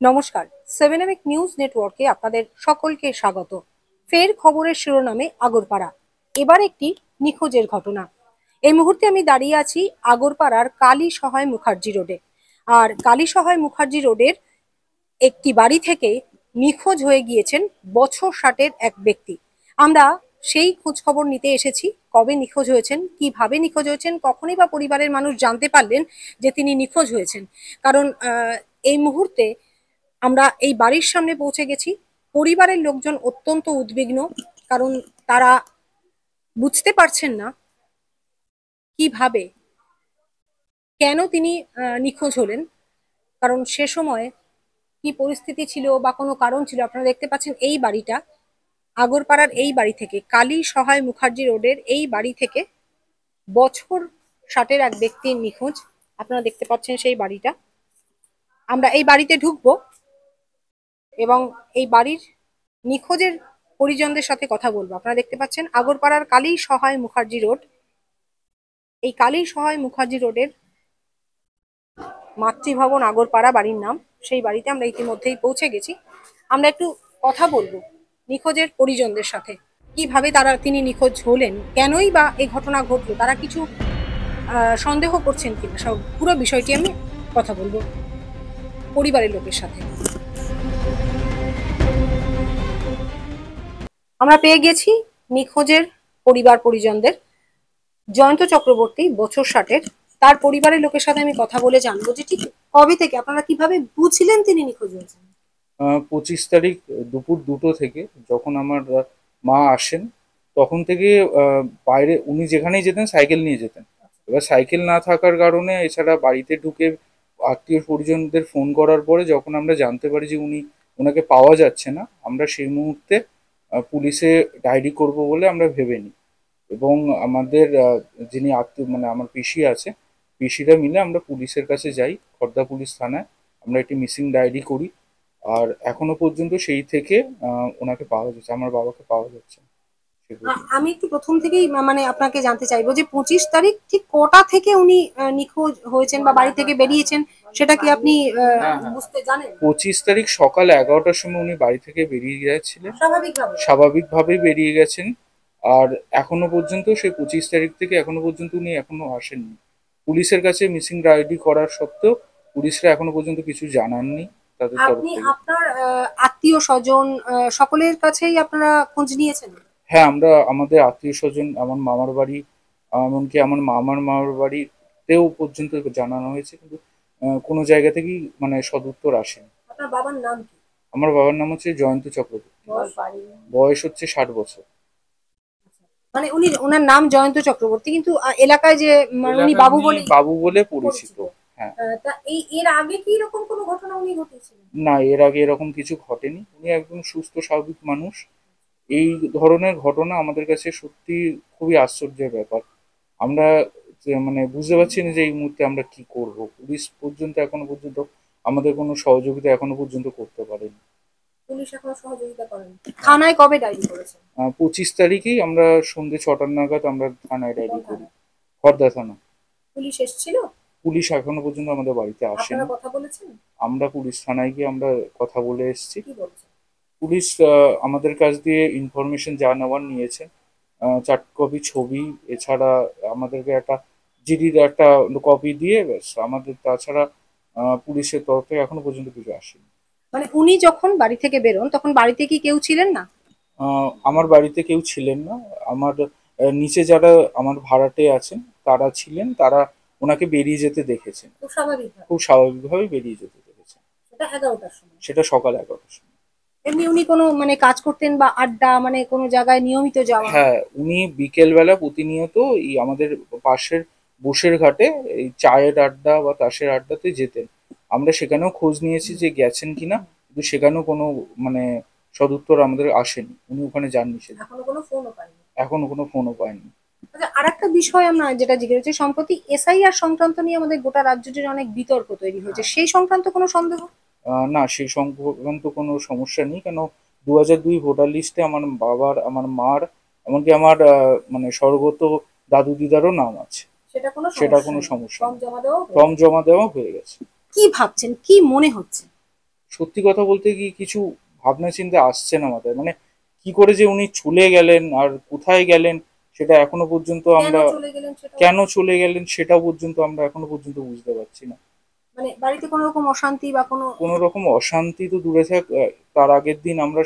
নমস্কার, 7 নিউজ নেটওয়ার্কে আপনাদের সকলকে স্বাগত। ফের খবরের শিরোনামে আগরপাড়া। এবার একটি নিখোঁজের ঘটনা। এই মুহূর্তে আমি দাঁড়িয়ে আছি আগরপাড়ার কালী সহায় মুখার্জি রোডে। আর কালী সহায় মুখার্জি রোডের একটি বাড়ি থেকে নিখোঁজ হয়ে গিয়েছেন বছর 60-এর এক ব্যক্তি। আমরা সেই খোঁজ খবর নিতে এসেছি। কবে নিখোঁজ হয়েছেন, কিভাবে নিখোঁজ হয়েছেন, কখনই বা পরিবারের মানুষ জানতে পারলেন যে তিনি নিখোঁজ হয়েছেন। কারণ এই মুহূর্তে আমরা এই বাড়ির সামনে পৌঁছে গেছি। পরিবারের লোকজন অত্যন্ত উদ্বিগ্ন, কারণ তারা বুঝতে পারছেন না কিভাবে, কেন তিনি নিখোঁজ হলেন। কারণ সে সময় কি পরিস্থিতি ছিল বা কোনো কারণ ছিল। আপনারা দেখতে পাচ্ছেন এই বাড়িটা, আগরপাড়ার এই বাড়ি থেকে, কালী সহায় মুখার্জি রোডের এই বাড়ি থেকে বছর 60-এর এক ব্যক্তির নিখোঁজ। আপনারা দেখতে পাচ্ছেন সেই বাড়িটা। আমরা এই বাড়িতে ঢুকবো এবং এই বাড়ির নিখোঁজের পরিজনদের সাথে কথা বলবো। আপনারা দেখতে পাচ্ছেন আগরপাড়ার কালী সহায় মুখার্জি রোড। এই কালী সহায় মুখার্জি রোডের মাতৃভবন আগরপাড়া বাড়ির নাম। সেই বাড়িতে আমরা ইতিমধ্যেই পৌঁছে গেছি। আমরা একটু কথা বলবো নিখোঁজের পরিজনদের সাথে, কিভাবে তিনি নিখোঁজ হলেন, কেনই বা এই ঘটনা ঘটলো, তারা কিছু সন্দেহ করছেন কিনা, সব পুরো বিষয়টি আমি কথা বলবো পরিবারের লোকের সাথে। আমরা পেয়ে গেছি নিখোঁজের পরিবার পরিজনদের। জয়ন্ত চক্রবর্তী, বছর 60-এর, তার পরিবারের লোকের সাথে আমি কথা বলে জানবো যে ঠিক কবে থেকে, আপনারা কিভাবে বুঝলেন তিনি নিখোঁজ হয়েছেন। 25 তারিখ দুপুর 2টো থেকে যখন আমার মা আসেন, তখন থেকে বাইরে উনি যেখানেই যেতেন সাইকেল নিয়ে যেতেন। এবার সাইকেল না থাকার কারণে, এছাড়া বাড়িতে ঢুকে আত্মীয় পরিজনদের ফোন করার পরে যখন আমরা জানতে পারি যে ওনাকে পাওয়া যাচ্ছে না, আমরা সেই মুহূর্তে পুলিশে ডায়েরি করব বলে আমরা ভেবে নিই। এবং আমাদের যিনি আত্মীয়, মানে আমার পিসি আছে, পিসিরা মিলে আমরা পুলিশের কাছে যাই, খড়দা পুলিশ থানায়। আমরা একটি মিসিং ডায়েরি করি। আর এখনো পর্যন্ত সেই থেকে ওনাকে পাওয়া যাচ্ছে, আমার বাবাকে পাওয়া যাচ্ছে না। আমি একটু প্রথম থেকেই মানে আপনাকে জানতে চাইবো যে 25 তারিখ ঠিক কটা থেকে উনি নিখোঁজ হয়েছেন বা বাড়ি থেকে বেরিয়েছেন, সেটা কি আপনি হ্যাঁ, হ্যাঁ। বুঝতে জানেন? 25 তারিখ সকাল 11টার সময় উনি বাড়ি থেকে বেরিয়ে গেছিলেন। স্বাভাবিকভাবে। স্বাভাবিকভাবেই বেরিয়ে গেছেন। আর এখনো পর্যন্ত সেই 25 তারিখ থেকে এখনো পর্যন্ত উনি এখনো আসেননি। পুলিশের কাছে মিসিং ডায়েরি করার সত্ত্বেও পুলিশরা এখনো পর্যন্ত কিছু জানাননি তাদের তরফ আপনি থেকে। আপনার আত্মীয় স্বজন সকলের কাছেই আপনারা খোঁজ নিয়েছেন? হ্যাঁ, আমরা আমাদের আত্মীয় স্বজন, আমার মামার বাড়ি, এমনকি আমার মামার মামার বাড়িতেও পর্যন্ত জানানো হয়েছে, কিন্তু কোনো জায়গা থেকেই মানে সদুত্তর আসেনি। আপনার বাবার নাম কি? আমার বাবার নাম হচ্ছে জয়ন্ত চক্রবর্তী। বয়স হচ্ছে 60 বছর। মানে উনি, ওনার নাম জয়ন্ত চক্রবর্তী, কিন্তু এলাকায় যে মানে উনি এলাকায় বাবু উনি বলে বাবু বলে পরিচিত। পরিচিত। হ্যাঁ। তা এর আগে কি এরকম কোনো ঘটনা উনি ঘটিয়েছিলেন? না, এর আগে এরকম কিছু ঘটেনি। উনি একদম সুস্থ স্বাভাবিক মানুষ। এই ধরনের ঘটনা আমাদের কাছে সত্যি খুবই আশ্চর্যের ব্যাপার। আমরা মানে বুঝতে পারছি না যে এই মুহূর্তে আমরা কি করব। পুলিশ পর্যন্ত এখনো পর্যন্ত আমাদের কোনো সহযোগিতা এখনো পর্যন্ত করতে পারেনি। পুলিশ এখনো সহযোগিতা করেন? থানায় কবে ডায়েরি করেছেন? 25 তারিখেই আমরা সন্ধ্যে 6টা নাগাদ আমরা থানায় কোন ডায়েরি করি। থানায়? খড়দা থানা। পুলিশ এসেছিল? পুলিশ এখনো পর্যন্ত আমাদের বাড়িতে আপনারা আসেনি। কথা বলেছেন? আমরা পুলিশ থানায় গিয়ে আমরা কথা বলে এসেছি। কি বলছেন? পুলিশ আমাদের কাছ দিয়ে ইনফরমেশন যা নেওয়ার নিয়েছে। 4 কপি ছবি, এছাড়া আমাদেরকে একটা জিডির একটা কপি দিয়ে ব্যাস। আমাদের তাছাড়া পুলিশের তরফ থেকে এখনো পর্যন্ত কিছু আসেনি। মানে উনি যখন বাড়ি থেকে বেরোন তখন বাড়িতে কি কেউ ছিলেন না? আমার বাড়িতে কেউ ছিলেন না। আমার নিচে যারা আমার ভাড়াটে আছেন তারা ছিলেন, তারা ওনাকে বেরিয়ে যেতে দেখেছেন। খুব স্বাভাবিকভাবে। খুব স্বাভাবিকভাবে বেরিয়ে যেতে দেখেছেন। সেটা 11টার সময়। সেটা সকাল 11টার সময়। এমনি উনি কোনো মানে কাজ করতেন বা আড্ডা, মানে কোনো জায়গায় নিয়মিত যাওয়া? হ্যাঁ, উনি বিকেলবেলা প্রতিনিয়ত এই আমাদের পাশের বোসের ঘাটে এই চায়ের আড্ডা বা তাসের আড্ডাতে যেতেন। আমরা সেখানেও খোঁজ নিয়েছি যে গেছেন কিনা, কিন্তু সেখানেও কোনো মানে সদুত্তর আমাদের আসেনি। উনি ওখানে যাননি সেদিন। এখনো কোনো ফোনও পাইনি? এখনো কোনো ফোনও পাইনি। আচ্ছা, আরেকটা বিষয় আমরা যেটা জিজ্ঞেস করছি, সম্প্রতি এসআইআর সংক্রান্ত নিয়ে আমাদের গোটা রাজ্য জুড়ে অনেক বিতর্ক তৈরি হয়েছে, সেই সংক্রান্ত কোনো সন্দেহ? না, সেই সংক্রান্ত কোনো সমস্যা নেই। কেন, 2002 ভোটার লিস্টে আমার বাবার, আমার মার, এমনকি আমার মানে স্বর্গত দাদু দিদারও নাম আছে। সেটা কোনো সেটা সমস্যা কোনো নেই? সমস্যা ফর্ম নেই। জমা দেওয়া ফর্ম জমা দেওয়া হয়ে গেছে। কি ভাবছেন, কি মনে হচ্ছে? সত্যি কথা বলতে কি কিছু ভাবনা চিন্তা আসছে না মাথায়, মানে কি করে যে উনি চলে গেলেন আর কোথায় গেলেন সেটা এখনো পর্যন্ত কেন আমরা, চলে গেলেন সেটাও কেন চলে গেলেন সেটাও পর্যন্ত আমরা এখনো পর্যন্ত বুঝতে পারছি না। মানে বাড়িতে কোনো রকম অশান্তি বা কোনো কোনো রকম অশান্তি তো দূরে থাক, তার আগের দিন আমরা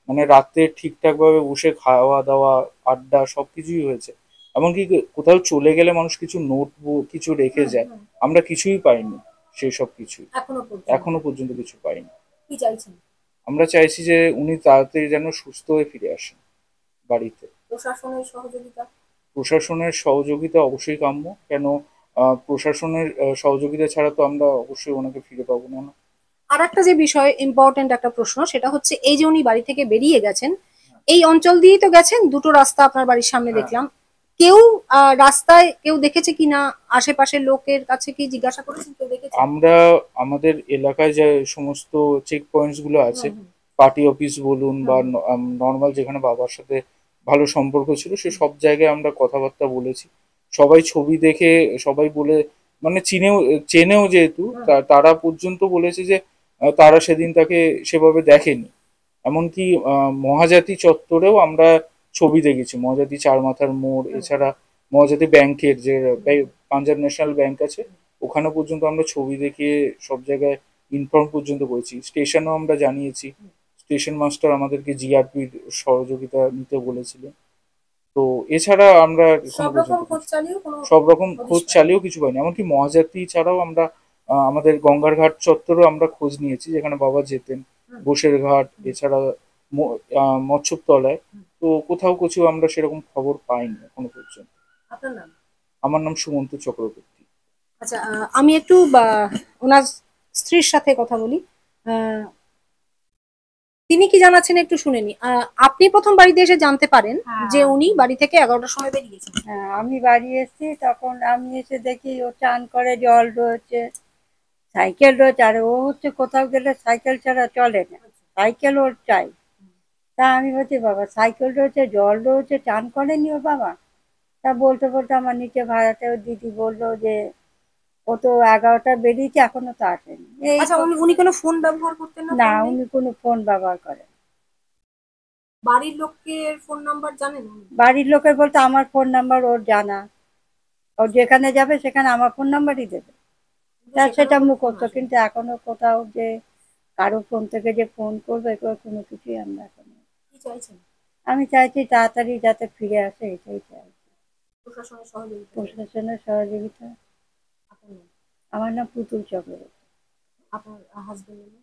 মানে রাতে ঠিকঠাক ভাবে বসে খাওয়া দাওয়া আড্ডা সবকিছুই হয়েছে। এমনকি কোথাও চলে গেলে মানুষ কিছু নোট কিছু রেখে হুম যায়, হুম আমরা কিছুই পাইনি সেই সব কিছুই, এখনো পর্যন্ত এখনো পর্যন্ত কিছু পাইনি। কি চাইছেন? আমরা চাইছি যে উনি তাড়াতাড়ি যেন সুস্থ হয়ে ফিরে আসেন বাড়িতে। প্রশাসনের সহযোগিতা? প্রশাসনের সহযোগিতা অবশ্যই কাম্য, কেন প্রশাসনের সহযোগিতা ছাড়া তো আমরা অবশ্যই ওনাকে ফিরে পাবো না। আর একটা যে বিষয় ইম্পর্টেন্ট একটা প্রশ্ন, সেটা হচ্ছে এই যে উনি বাড়ি থেকে বেরিয়ে গেছেন, এই অঞ্চল দিয়েই তো গেছেন, দুটো রাস্তা আপনার বাড়ির সামনে হ্যাঁ, দেখলাম। কেউ রাস্তায় কেউ দেখেছে কিনা, আশেপাশের লোকের কাছে কি জিজ্ঞাসা করেছেন, কেউ দেখেছে? আমরা আমাদের এলাকায় যে সমস্ত চেক পয়েন্টস গুলো আছে, হুম হুম পার্টি অফিস বলুন বা হুম নর্মাল যেখানে বাবার সাথে ভালো সম্পর্ক ছিল সে সব জায়গায় আমরা কথাবার্তা বলেছি। সবাই ছবি দেখে সবাই বলে, মানে চেনেও যেহেতু হুম তারা পর্যন্ত বলেছে যে তারা সেদিন তাকে সেভাবে দেখেনি। এমনকি মহাজাতি চত্বরেও আমরা ছবি দেখেছি, মহাজাতি চার মাথার মোড়, হুম এছাড়া মহাজাতি ব্যাংকের যে পাঞ্জাব ন্যাশনাল ব্যাংক আছে ওখানে পর্যন্ত আমরা ছবি দেখিয়ে সব জায়গায় ইনফর্ম পর্যন্ত করেছি। স্টেশনও আমরা জানিয়েছি, স্টেশন মাস্টার আমাদেরকে জিআরপির সহযোগিতা নিতে বলেছিলেন। তো এছাড়া আমরা এখনো সব রকম পর্যন্ত খোঁজ চালিয়েও কোনো সব রকম হদিশ খোঁজ পাইনি? চালিয়েও কিছু পাইনি। এমনকি মহাজাতি ছাড়াও আমরা আমাদের গঙ্গার ঘাট চত্বরেও আমরা খোঁজ নিয়েছি যেখানে বাবা যেতেন, হুম গোসের ঘাট, হুম এছাড়া মচ্ছবতলায়। হুম। তো কোথাও কিছু আমরা সেরকম খবর পাইনি এখনো পর্যন্ত। আপনার নাম? আমার নাম সুমন্ত চক্রবর্তী। আচ্ছা, আমি একটু ওনার স্ত্রীর সাথে কথা বলি। আহ, তিনি কি জানাচ্ছেন একটু শুনে নি। আপনি প্রথম বাড়িতে এসে জানতে পারেন যে হ্যাঁ, উনি বাড়ি থেকে 11টার সময় বেরিয়েছেন। হ্যাঁ, আমি বাড়ি এসেছি তখন আমি এসে দেখি ও চান করে, জল রয়েছে, সাইকেল রয়েছে, আর ও হচ্ছে কোথাও গেলে সাইকেল ছাড়া চলে না, সাইকেল ওর চাই। তা আমি বলছি বাবা সাইকেল রয়েছে, জল রয়েছে, চান করেনি ওর বাবা? তা বলতে বলতে আমার নিচে ভাড়াতে ওর দিদি বললো যে ও তো 11টা বেরিয়েছে এখনো তো আসেনি। এই আচ্ছা, উনি উনি কোনো ফোন ব্যবহার করতেন না? না, ফোন নেই? উনি কোনো ফোন ব্যবহার করেন না। বাড়ির লোকের ফোন নাম্বার জানেন উনি? বাড়ির লোকের বলতে আমার ফোন নাম্বার ওর জানা, ও যেখানে যাবে সেখানে আমার ফোন নাম্বারই দেবে। কিন্তু তা সেখানেও সেটা কোনো ফোন মুখস্থ, আসেনি। কিন্তু এখনো কোথাও যে কারো ফোন থেকে যে ফোন করবে কোনো কিছুই আমরা এখনো। কি চাইছেন? আমি চাইছি তাড়াতাড়ি যাতে ফিরে আসে, এটাই চাই। প্রশাসনের সহযোগিতা চাই। প্রশাসনের সহযোগিতা। আপনার নাম? আমার নাম পুতুল চক্রবর্তী। আপনার হাজবেন্ডের নাম?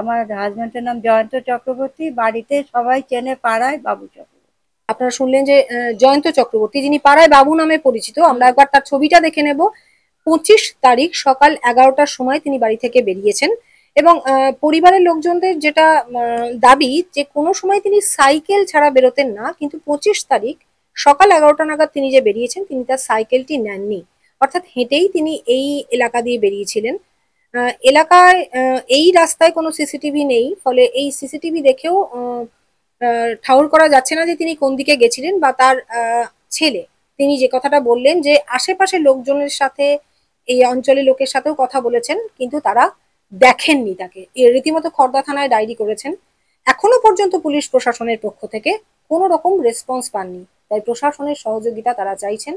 আমার হাজবেন্ডের নাম জয়ন্ত চক্রবর্তী, বাড়িতে সবাই চেনে, পাড়ায় বাবু চক্রবর্তী। আপনারা শুনলেন যে জয়ন্ত চক্রবর্তী, যিনি পাড়ায় বাবু নামে পরিচিত। আমরা একবার তার ছবিটা দেখে নেব। 25 তারিখ সকাল 11টার সময় তিনি বাড়ি থেকে বেরিয়েছেন এবং পরিবারের লোকজনদের যেটা দাবি যে কোনো সময় তিনি সাইকেল ছাড়া বেরোতেন না, কিন্তু 25 তারিখ সকাল 11টা নাগাদ তিনি যে বেরিয়েছেন তিনি তার সাইকেলটি নেননি, অর্থাৎ হেঁটেই তিনি এই এলাকা দিয়ে বেরিয়েছিলেন। এলাকায় এই রাস্তায় কোনো সিসিটিভি নেই, ফলে এই সিসিটিভি দেখেও ঠাউর করা যাচ্ছে না যে তিনি কোন দিকে গেছিলেন, বা তার ছেলে তিনি যে কথাটা বললেন যে আশেপাশের লোকজনের সাথে, এই অঞ্চলের লোকের সাথেও কথা বলেছেন, কিন্তু তারা দেখেননি তাকে। রীতিমতো খড়দা থানায় ডায়েরি করেছেন। এখনো পর্যন্ত পুলিশ প্রশাসনের পক্ষ থেকে কোনো রকম রেসপন্স পাননি। তাই প্রশাসনের সহযোগিতা তারা চাইছেন,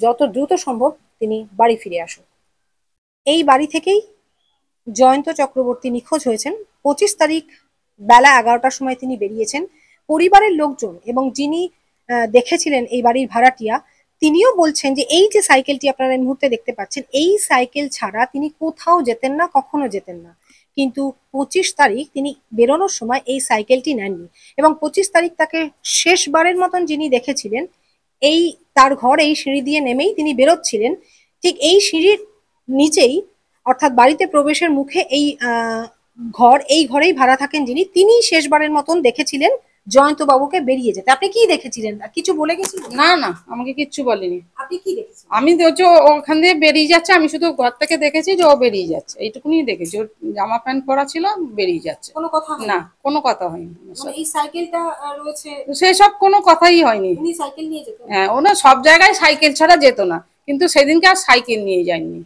যত দ্রুত সম্ভব তিনি বাড়ি ফিরে আসুন। এই বাড়ি থেকেই জয়ন্ত চক্রবর্তী নিখোঁজ হয়েছেন। 25 তারিখ বেলা 11টার সময় তিনি বেরিয়েছেন। পরিবারের লোকজন এবং যিনি দেখেছিলেন এই বাড়ির ভাড়াটিয়া, তিনিও বলছেন যে এই যে সাইকেলটি আপনারা এই মুহূর্তে দেখতে পাচ্ছেন, এই সাইকেল ছাড়া তিনি কোথাও যেতেন না, কখনো যেতেন না। কিন্তু 25 তারিখ তিনি বেরোনোর সময় এই সাইকেলটি নেননি, এবং 25 তারিখ তাকে শেষবারের মতন যিনি দেখেছিলেন, এই তার ঘর এই সিঁড়ি দিয়ে নেমেই তিনি বেরোচ্ছিলেন, ঠিক এই সিঁড়ির নিচেই, অর্থাৎ বাড়িতে প্রবেশের মুখে এই ঘর, এই ঘরেই ভাড়া থাকেন যিনি, তিনি শেষবারের মতন দেখেছিলেন জয়ন্ত বাবুকে বেরিয়ে যেতে। আপনি কি দেখেছিলেন? কিছু বলে গেছিলেন? না না, আমাকে কিচ্ছু বলেনি। আপনি কি দেখেছেন? আমি হচ্ছে ওখান দিয়ে বেরিয়ে যাচ্ছে, আমি শুধু ঘর থেকে দেখেছি যে ও বেরিয়ে যাচ্ছে, এইটুকুনি দেখেছি। ওর জামা প্যান্ট পরা ছিল, বেরিয়ে যাচ্ছে। কোনো কথা হয়নি? না, কোনো কথা হয়নি। মানে এই সাইকেলটা রয়েছে, সেসব কোনো কথাই হয়নি। উনি সাইকেল নিয়ে যেতেন? হ্যাঁ, ওনা সব জায়গায় সাইকেল ছাড়া যেত না, কিন্তু সেদিনকে আর সাইকেল নিয়ে যায়নি।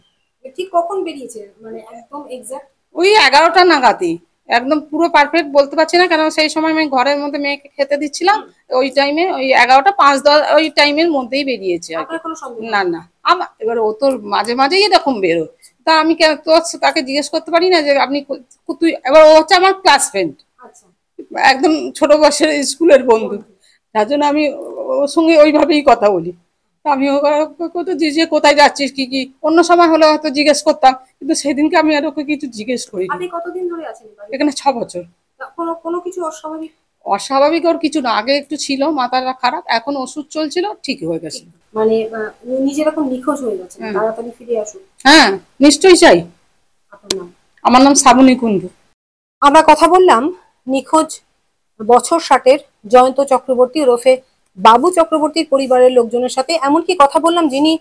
ঠিক কখন বেরিয়েছে, মানে একদম এক্সাক্ট? ওই 11টা নাগাদই, একদম পুরো পারফেক্ট বলতে পারছি না, কারণ সেই সময় আমি ঘরের মধ্যে মেয়েকে খেতে দিচ্ছিলাম। ওই টাইমে ওই 11টা 5-10 ওই টাইমের মধ্যেই বেরিয়েছে আর কি। আপনার কোনো সন্দেহ নেই? না না, আমার এবার ও তো মাঝে মাঝেই এরকম বেরো, তা আমি তো তাকে জিজ্ঞেস করতে পারি না যে আপনি তুই, এবার ও হচ্ছে আমার ক্লাস ফ্রেন্ড, আচ্ছা, একদম ছোট বয়সের স্কুলের বন্ধু, তার জন্য আমি ওর সঙ্গে ওইভাবেই কথা বলি। তা আমি ওকে যে কোথায় যাচ্ছিস কি কি, অন্য সময় হলে হয়তো জিজ্ঞেস করতাম, কিন্তু সেদিনকে আমি আর ওকে কিছু জিজ্ঞেস করিনি। আপনি কতদিন ধরে আছেন এই বাড়িতে? এখানে 6 বছর। কোনো কোনো কিছু অস্বাভাবিক? অস্বাভাবিক ওর কিছু না, আগে একটু ছিল মাথাটা খারাপ, এখন ওষুধ চলছিল, ঠিক হয়ে গেছে। মানে উনি যেরকম নিখোঁজ হয়ে গেছেন, হুম। তাড়াতাড়ি ফিরে আসুন। হ্যাঁ, নিশ্চয়ই চাই। আপনার নাম? আমার নাম শ্রাবণী কুণ্ডু। আমরা কথা বললাম নিখোঁজ বছর 60-এর জয়ন্ত চক্রবর্তী ওরফে বাবু চক্রবর্তীর পরিবারের লোকজনের সাথে, এমনকি কথা বললাম যিনি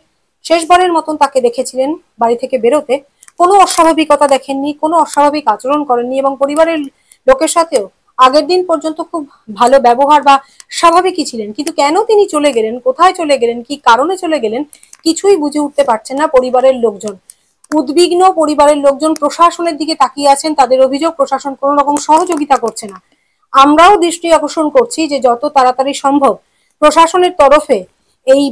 শেষবারের মতন তাকে দেখেছিলেন বাড়ি থেকে বেরোতে। কোনো অস্বাভাবিকতা দেখেননি, কোনো অস্বাভাবিক আচরণ করেননি এবং পরিবারের লোকের সাথেও আগের দিন পর্যন্ত খুব ভালো ব্যবহার বা স্বাভাবিকই ছিলেন। কিন্তু কেন তিনি চলে গেলেন, কোথায় চলে গেলেন, কি কারণে চলে গেলেন, কিছুই বুঝে উঠতে পারছেন না পরিবারের লোকজন। উদ্বিগ্ন পরিবারের লোকজন প্রশাসনের দিকে তাকিয়ে আছেন। তাদের অভিযোগ প্রশাসন কোনো রকম সহযোগিতা করছে না। আমরাও দৃষ্টি আকর্ষণ করছি যে যত তাড়াতাড়ি সম্ভব প্রশাসনের তরফে এই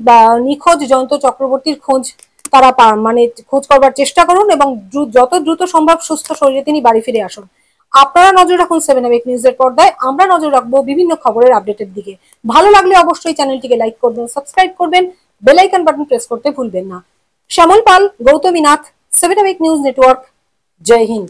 নিখোঁজ জয়ন্ত চক্রবর্তীর খোঁজ তারা মানে খোঁজ করবার চেষ্টা করুন এবং যত দ্রুত সম্ভব সুস্থ শরীরে তিনি বাড়ি ফিরে আসুন। আপনারা নজর রাখুন 7 নিউজের পর্দায়। আমরা নজর রাখবো বিভিন্ন খবরের আপডেটের দিকে। ভালো লাগলে অবশ্যই চ্যানেলটিকে লাইক করবেন, সাবস্ক্রাইব করবেন, বেল আইকন বাটন প্রেস করতে ভুলবেন না। শ্যামল পাল, গৌতমী নাথ, 7 নিউজ নেটওয়ার্ক। জয় হিন্দ।